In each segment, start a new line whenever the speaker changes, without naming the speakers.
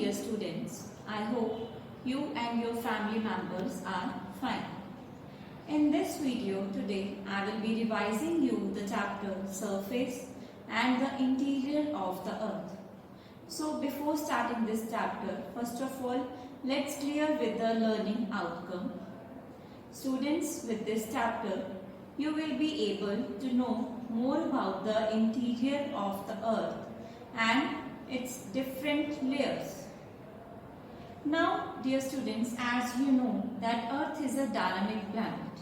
dear students, I hope you and your family members are fine. In this video today, I will be revising you the chapter Surface and the Interior of the Earth. So before starting this chapter, first of all, let's clear with the learning outcome. Students, with this chapter, you will be able to know more about the interior of the Earth and its different layers. Now, dear students, as you know that Earth is a dynamic planet,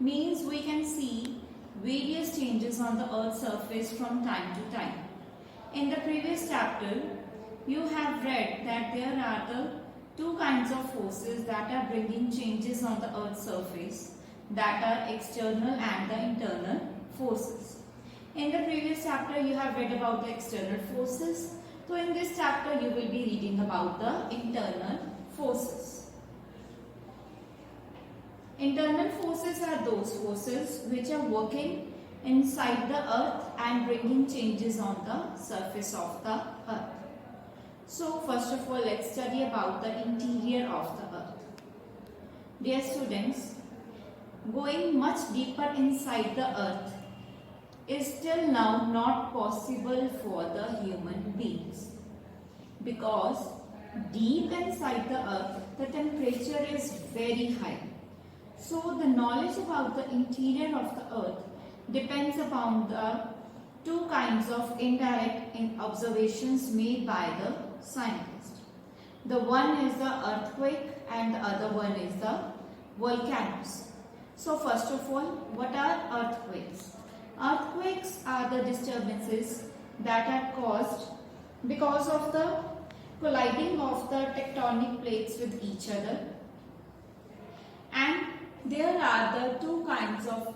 means we can see various changes on the Earth's surface from time to time. In the previous chapter, you have read that there are the two kinds of forces that are bringing changes on the Earth's surface, that are external and the internal forces. In the previous chapter, you have read about the external forces. So in this chapter, you will be reading about the internal forces. Internal forces are those forces which are working inside the Earth and bringing changes on the surface of the Earth. So first of all, let's study about the interior of the Earth. Dear students, going much deeper inside the Earth is still now not possible for the human beings, because deep inside the Earth the temperature is very high. So the knowledge about the interior of the Earth depends upon the two kinds of indirect observations made by the scientist. The one is the earthquake and the other one is the volcanoes. So first of all, what are earthquakes? Earthquakes are the disturbances that are caused because of the colliding of the tectonic plates with each other. And there are the two kinds of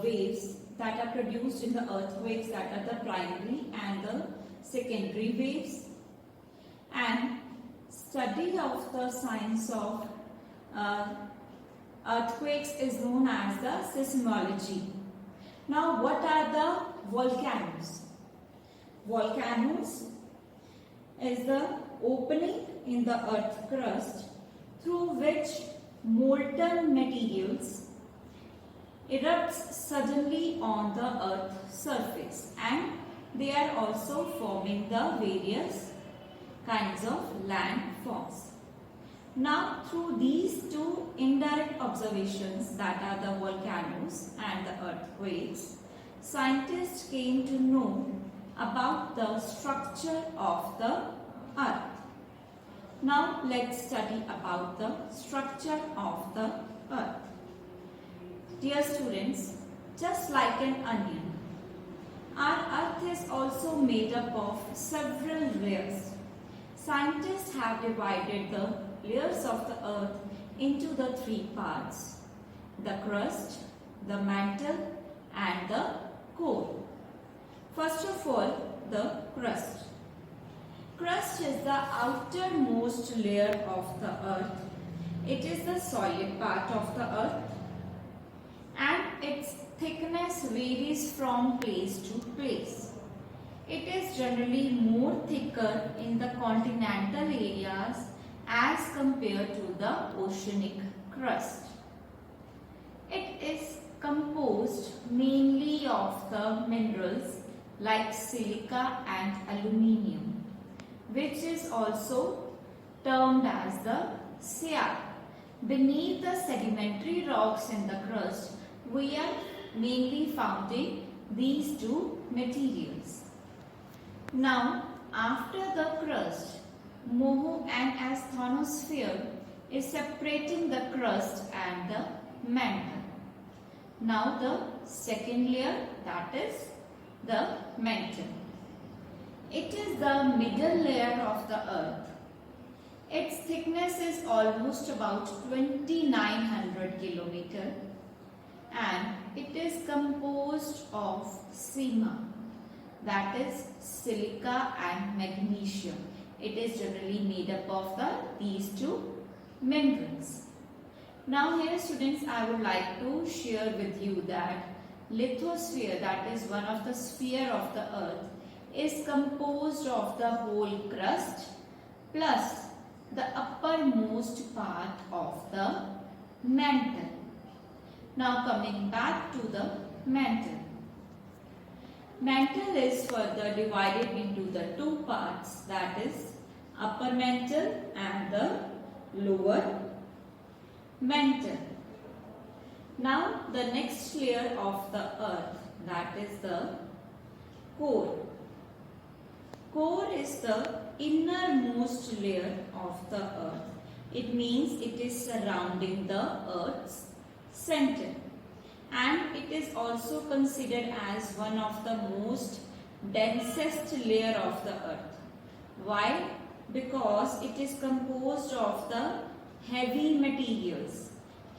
waves that are produced in the earthquakes, that are the primary and the secondary waves. And study of the science of earthquakes is known as the seismology. Now, what are the volcanoes? Volcanoes is the opening in the earth crust through which molten materials erupts suddenly on the earth's surface, and they are also forming the various kinds of landforms. Now, through these two indirect observations, that are the volcanoes and the earthquakes, scientists came to know about the structure of the earth. Now, let's study about the structure of the earth. Dear students, just like an onion, our earth is also made up of several layers. Scientists have divided the layers of the earth into the three parts: the crust, the mantle and the core. First of all, the crust. Crust is the outermost layer of the earth. It is the solid part of the earth and its thickness varies from place to place. It is generally more thicker in the continental areas as compared to the oceanic crust. It is composed mainly of the minerals like silica and aluminium, which is also termed as the sear. Beneath the sedimentary rocks in the crust, we are mainly finding these two materials. Now, after the crust, moho and asthenosphere is separating the crust and the mantle. Now the second layer, that is the mantle. It is the middle layer of the earth. Its thickness is almost about 2900 km and it is composed of sima, that is silica and magnesium. It is generally made up of these two minerals. Now here students, I would like to share with you that lithosphere, that is one of the sphere of the earth, is composed of the whole crust plus the uppermost part of the mantle. Now coming back to the mantle. Mantle is further divided into the two parts, that is upper mantle and the lower mantle. Now the next layer of the earth, that is the core. Core is the innermost layer of the earth. It means it is surrounding the earth's center, and it is also considered as one of the most densest layer of the earth. Why? Because it is composed of the heavy materials.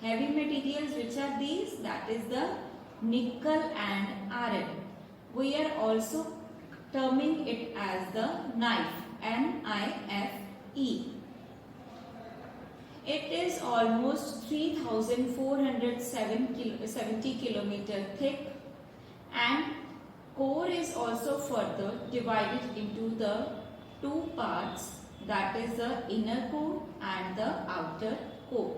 Heavy materials, which are these? That is the nickel and iron. We are also terming it as the knife, N-I-F-E. It is almost 3470 kilometer thick, and core is also further divided into the two parts, that is the inner core and the outer core.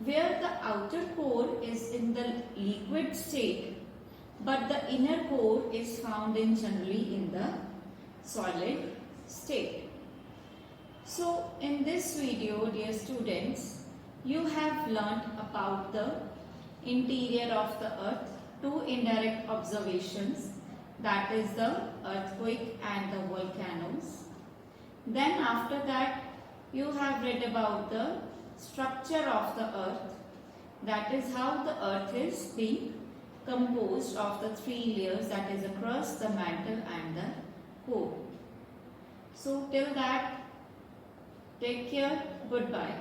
Where the outer core is in the liquid state, but the inner core is found generally in the solid state. So in this video, dear students, you have learnt about the interior of the earth, two indirect observations, that is the earthquake and the volcanoes. Then after that, you have read about the structure of the earth, that is how the earth is being composed of the three layers, that is the crust, the mantle and the core. So till that, take care, goodbye.